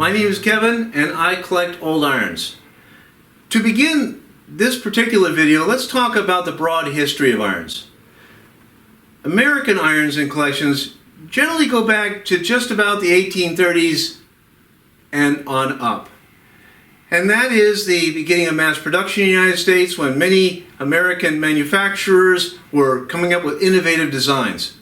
My name is Kevin and I collect old irons. To begin this particular video, let's talk about the broad history of irons. American irons and collections generally go back to just about the 1830s and on up. And that is the beginning of mass production in the United States, when many American manufacturers were coming up with innovative designs.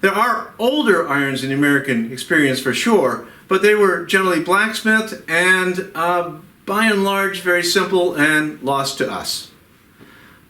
There are older irons in the American experience for sure, but they were generally blacksmith and by and large very simple and lost to us.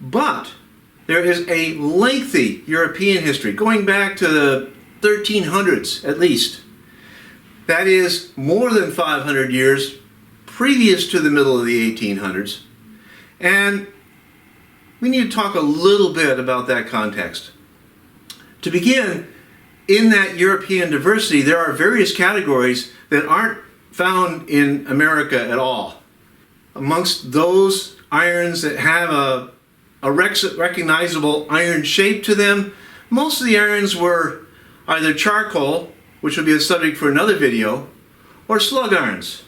But there is a lengthy European history going back to the 1300s at least. That is more than 500 years previous to the middle of the 1800s. And we need to talk a little bit about that context. To begin, in that European diversity, there are various categories that aren't found in America at all. Amongst those irons that have a recognizable iron shape to them, most of the irons were either charcoal, which will be a subject for another video, or slug irons.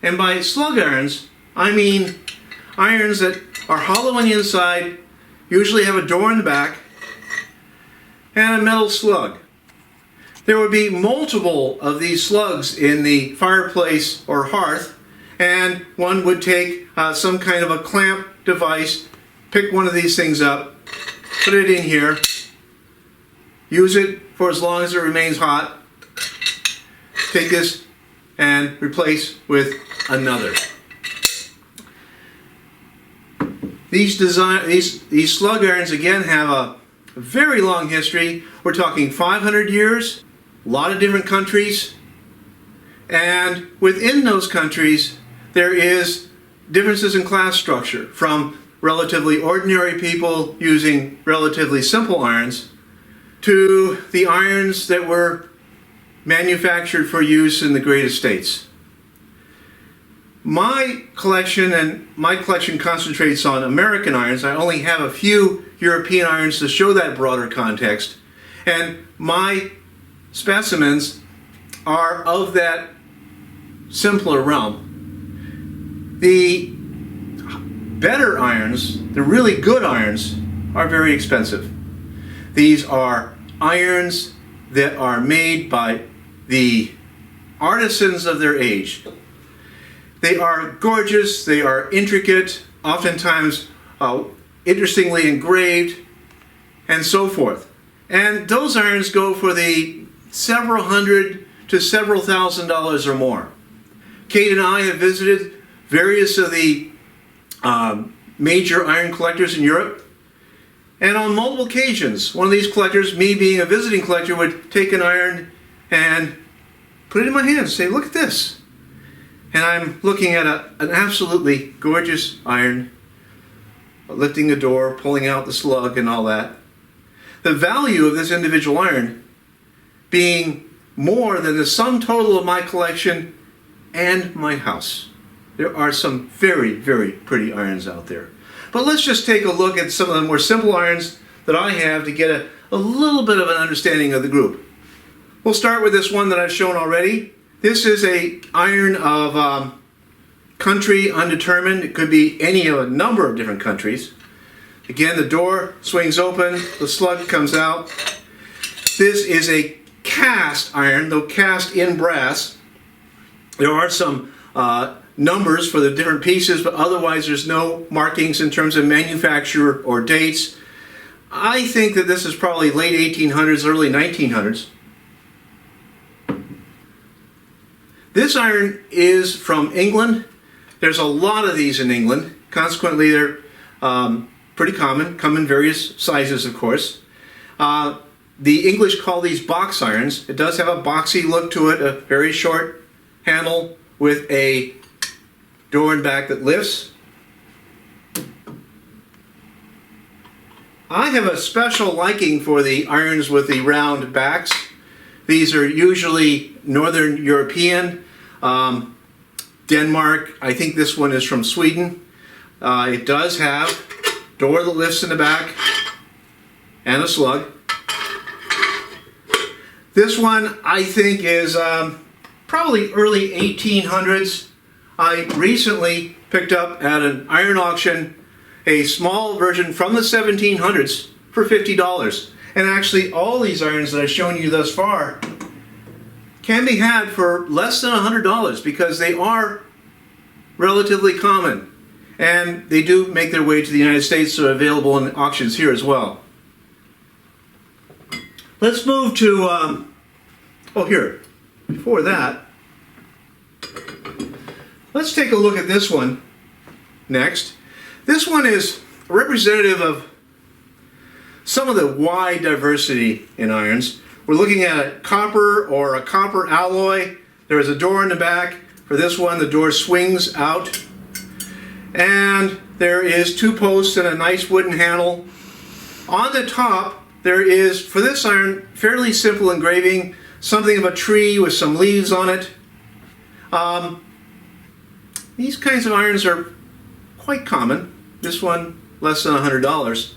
And by slug irons, I mean irons that are hollow on the inside, usually have a door in the back, and a metal slug. There would be multiple of these slugs in the fireplace or hearth, and one would take some kind of a clamp device, pick one of these things up, put it in here, use it for as long as it remains hot, take this and replace with another. These slug irons again have a very long history. We're talking 500 years, a lot of different countries, and within those countries there is differences in class structure, from relatively ordinary people using relatively simple irons to the irons that were manufactured for use in the great estates. My collection concentrates on American irons. I only have a few European irons to show that broader context, and my specimens are of that simpler realm. The better irons, the really good irons, are very expensive. These are irons that are made by the artisans of their age. They are gorgeous, they are intricate, oftentimes interestingly engraved, and so forth. And those irons go for the several hundred to several $1,000s or more. Kate and I have visited various of the major iron collectors in Europe, and on multiple occasions, one of these collectors, me being a visiting collector, would take an iron and put it in my hand and say, "Look at this." And I'm looking at an absolutely gorgeous iron, lifting a door, pulling out the slug and all that. The value of this individual iron being more than the sum total of my collection and my house. There are some very, very pretty irons out there. But let's just take a look at some of the more simple irons that I have to get a little bit of an understanding of the group. We'll start with this one that I've shown already. This is an iron of country undetermined. It could be any of a number of different countries. Again, the door swings open, the slug comes out. This is a cast iron, though cast in brass. There are some numbers for the different pieces, but otherwise there's no markings in terms of manufacturer or dates. I think that this is probably late 1800s, early 1900s. This iron is from England. There's a lot of these in England. Consequently, they're pretty common, come in various sizes, of course. The English call these box irons. It does have a boxy look to it, a very short handle with a door and back that lifts. I have a special liking for the irons with the round backs. These are usually Northern European, Denmark. I think this one is from Sweden. It does have a door that lifts in the back and a slug. This one I think is probably early 1800s. I recently picked up at an iron auction a small version from the 1700s for $50. And actually all these irons that I've shown you thus far can be had for less than $100 because they are relatively common. And they do make their way to the United States, so available in auctions here as well. Let's move to, here, before that, let's take a look at this one next. This one is representative of some of the wide diversity in irons. We're looking at a copper or a copper alloy. There is a door in the back. For this one, the door swings out. And there is 2 posts and a nice wooden handle. On the top, there is, for this iron, fairly simple engraving, something of a tree with some leaves on it. These kinds of irons are quite common. This one, less than $100.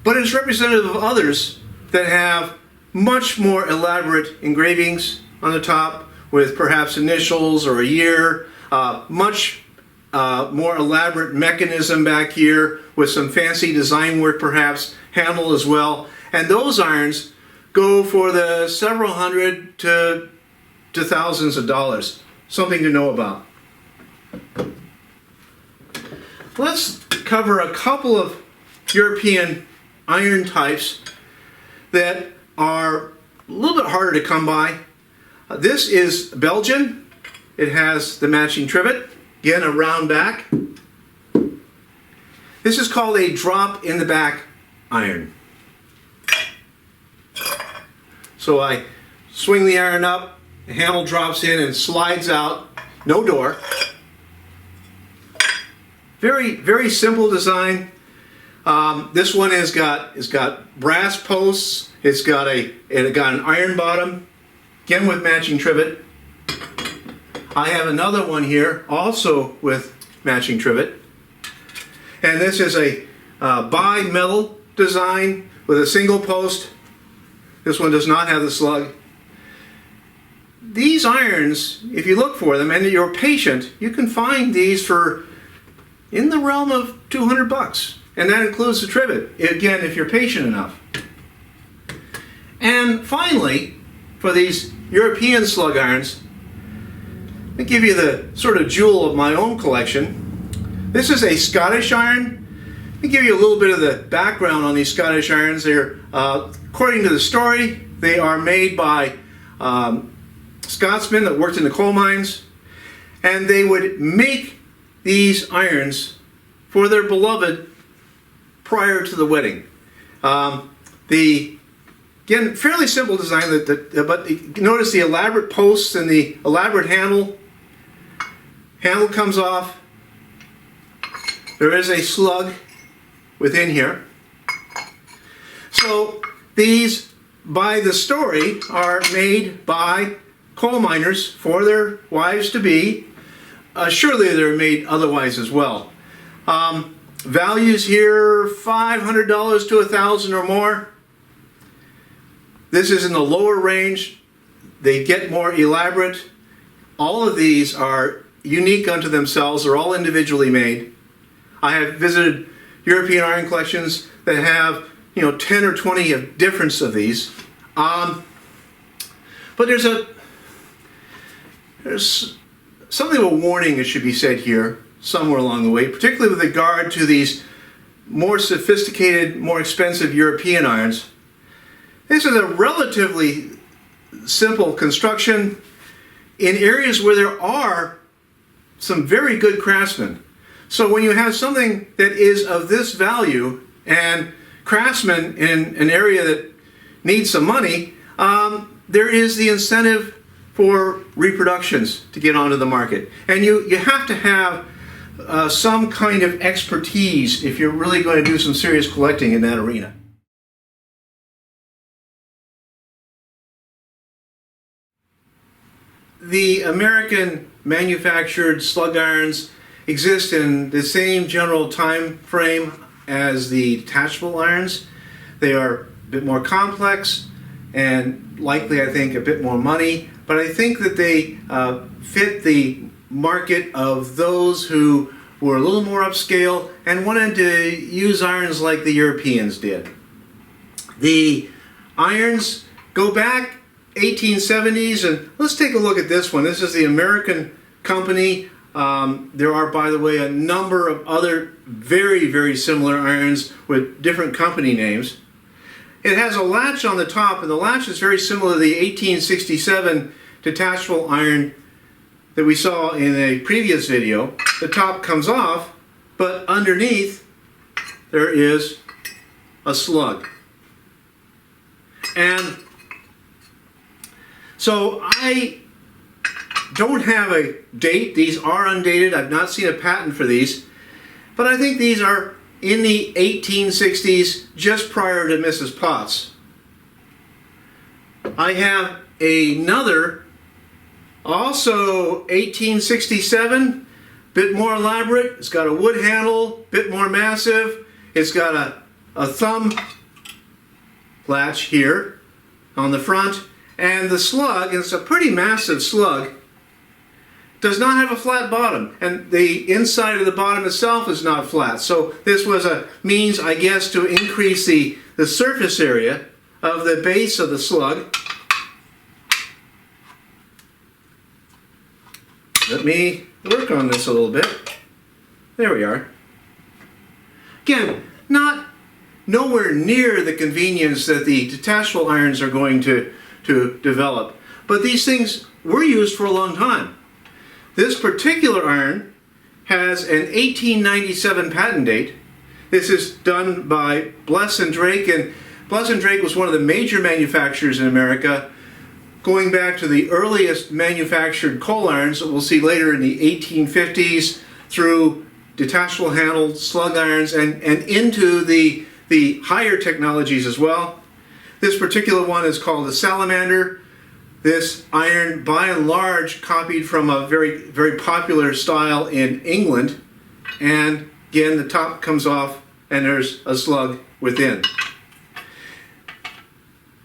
But it's representative of others that have much more elaborate engravings on the top with perhaps initials or a year, much more elaborate mechanism back here with some fancy design work perhaps, handle as well. And those irons go for the several hundred to thousands of dollars. Something to know about. Let's cover a couple of European iron types that are a little bit harder to come by. This is Belgian. It has the matching trivet. Again, a round back. This is called a drop in the back iron. So I swing the iron up, the handle drops in and slides out, no door. Very, very simple design. This one has got brass posts. It's got an iron bottom, again with matching trivet. I have another one here, also with matching trivet. And this is a bi-metal design with a single post. This one does not have the slug. These irons, if you look for them and you're patient, you can find these for in the realm of $200. And that includes the trivet, again, if you're patient enough. And finally, for these European slug irons, let me give you the sort of jewel of my own collection. This is a Scottish iron. Let me give you a little bit of the background on these Scottish irons. They're, according to the story, they are made by Scotsmen that worked in the coal mines, and they would make these irons for their beloved prior to the wedding. Again, fairly simple design, but notice the elaborate posts and the elaborate handle. Handle comes off. There is a slug within here. So these, by the story, are made by coal miners for their wives-to-be. Surely they're made otherwise as well. Values here, $500 to $1,000 or more. This is in the lower range. They get more elaborate. All of these are unique unto themselves. They're all individually made. I have visited European iron collections that have 10 or 20 of difference of these. But there's something of a warning that should be said here somewhere along the way, particularly with regard to these more sophisticated, more expensive European irons. This is a relatively simple construction in areas where there are some very good craftsmen. So when you have something that is of this value and craftsmen in an area that needs some money, there is the incentive for reproductions to get onto the market. And you have to have some kind of expertise if you're really going to do some serious collecting in that arena. The American manufactured slug irons exist in the same general time frame as the detachable irons. They are a bit more complex. and likely, I think, a bit more money. But I think that they fit the market of those who were a little more upscale and wanted to use irons like the Europeans did. The irons go back 1870s, and let's take a look at this one. This is the American company. There are, by the way, a number of other very, very similar irons with different company names. It has a latch on the top, and the latch is very similar to the 1867 detachable iron that we saw in a previous video. The top comes off, but underneath there is a slug. And so I don't have a date. These are undated. I've not seen a patent for these, but I think these are in the 1860s, just prior to Mrs. Potts. I have another, also 1867, bit more elaborate. It's got a wood handle, bit more massive. It's got a thumb latch here on the front, and the slug, it's a pretty massive slug, does not have a flat bottom, and the inside of the bottom itself is not flat. So this was a means, I guess, to increase the surface area of the base of the slug. Let me work on this a little bit. There we are. Again, nowhere near the convenience that the detachable irons are going to develop, but these things were used for a long time. This particular iron has an 1897 patent date. This is done by Bless and Drake, and Bless and Drake was one of the major manufacturers in America, going back to the earliest manufactured coal irons that we'll see later in the 1850s, through detachable handled slug irons and into the higher technologies as well. This particular one is called the Salamander. This iron, by and large, copied from a very, very popular style in England. And again, the top comes off and there's a slug within.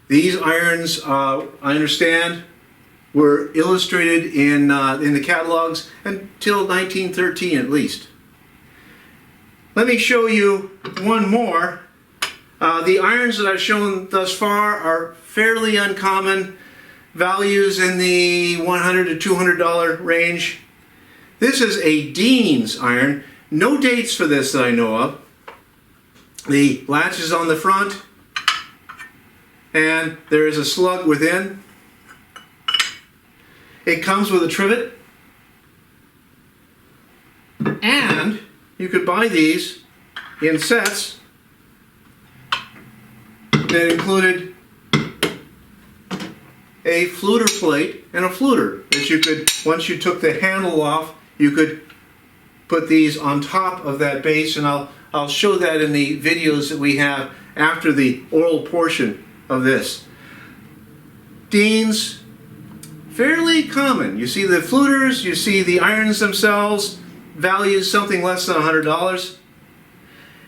These irons, I understand, were illustrated in the catalogs until 1913 at least. Let me show you one more. The irons that I've shown thus far are fairly uncommon. Values in the $100 to $200 range. This is a Dean's iron. No dates for this that I know of. The latch is on the front, and there is a slug within. It comes with a trivet, and you could buy these in sets that included a fluter plate and a fluter that you could, once you took the handle off, you could put these on top of that base, and I'll show that in the videos that we have after the oral portion of this. Dean's, fairly common. You see the fluters, you see the irons themselves, values something less than $100.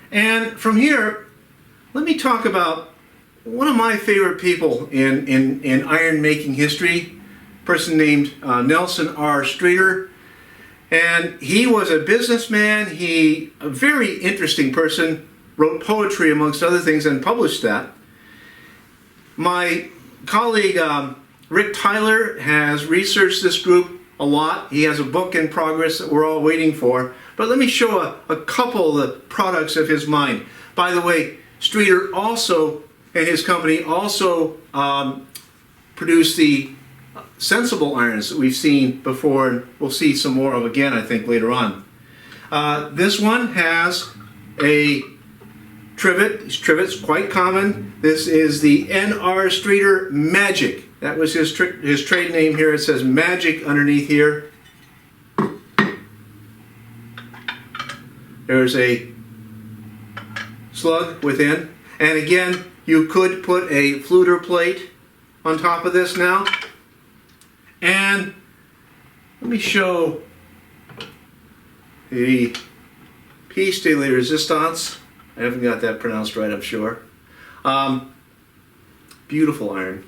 And from here, let me talk about one of my favorite people in iron making history, a person named Nelson R. Streeter. And he was a businessman, a very interesting person, wrote poetry amongst other things and published that. My colleague Rick Tyler has researched this group a lot. He has a book in progress that we're all waiting for. But let me show a couple of the products of his mind. By the way, Streeter also, and his company also produced the sensible irons that we've seen before, and we'll see some more of again, I think, later on. This one has a trivet. This trivet's quite common. This is the N.R. Streeter Magic. That was his trade name here. It says Magic underneath here. There's a slug within. And again, you could put a fluter plate on top of this now. And let me show the piece de la resistance. I haven't got that pronounced right, I'm sure. Beautiful iron.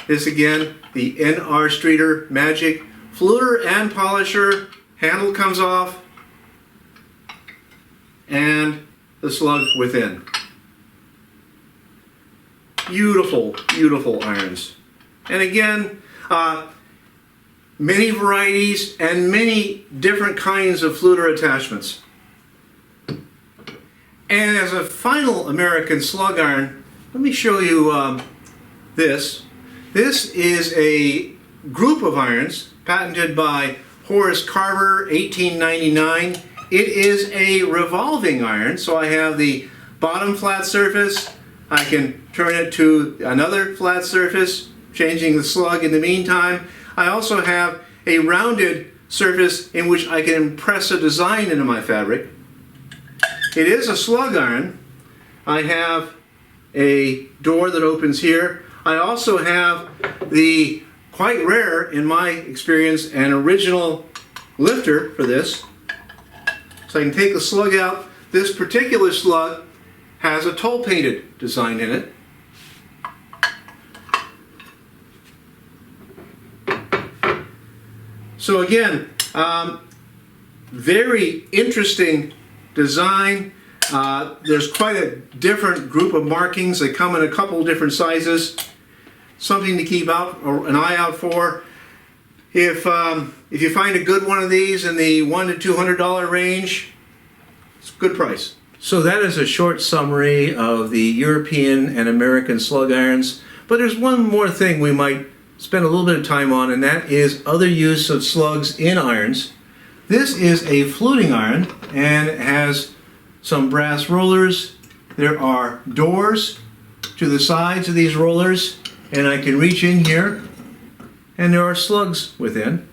This again, the NR Streeter Magic fluter and polisher. Handle comes off, and the slug within. Beautiful, beautiful irons. And again, many varieties and many different kinds of fluter attachments. And as a final American slug iron, let me show you this. This is a group of irons patented by Horace Carver, 1899. It is a revolving iron, so I have the bottom flat surface. I can turn it to another flat surface, changing the slug in the meantime. I also have a rounded surface in which I can impress a design into my fabric. It is a slug iron. I have a door that opens here. I also have the, quite rare in my experience, an original lifter for this. So I can take the slug out. This particular slug has a toll painted design in it. So again, very interesting design. There's quite a different group of markings. They come in a couple different sizes. Something to keep an eye out for. If you find a good one of these in the $100 to $200 range, it's a good price. So that is a short summary of the European and American slug irons. But there's one more thing we might spend a little bit of time on, and that is other use of slugs in irons. This is a fluting iron, and it has some brass rollers. There are doors to the sides of these rollers, and I can reach in here, and there are slugs within.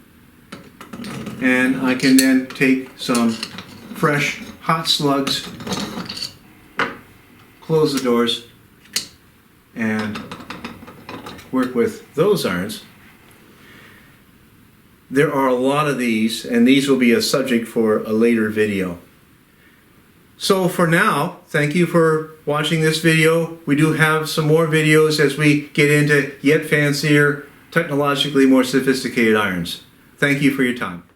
And I can then take some fresh, hot slugs, close the doors, and work with those irons. There are a lot of these, and these will be a subject for a later video. So for now, thank you for watching this video. We do have some more videos as we get into yet fancier, technologically more sophisticated irons. Thank you for your time.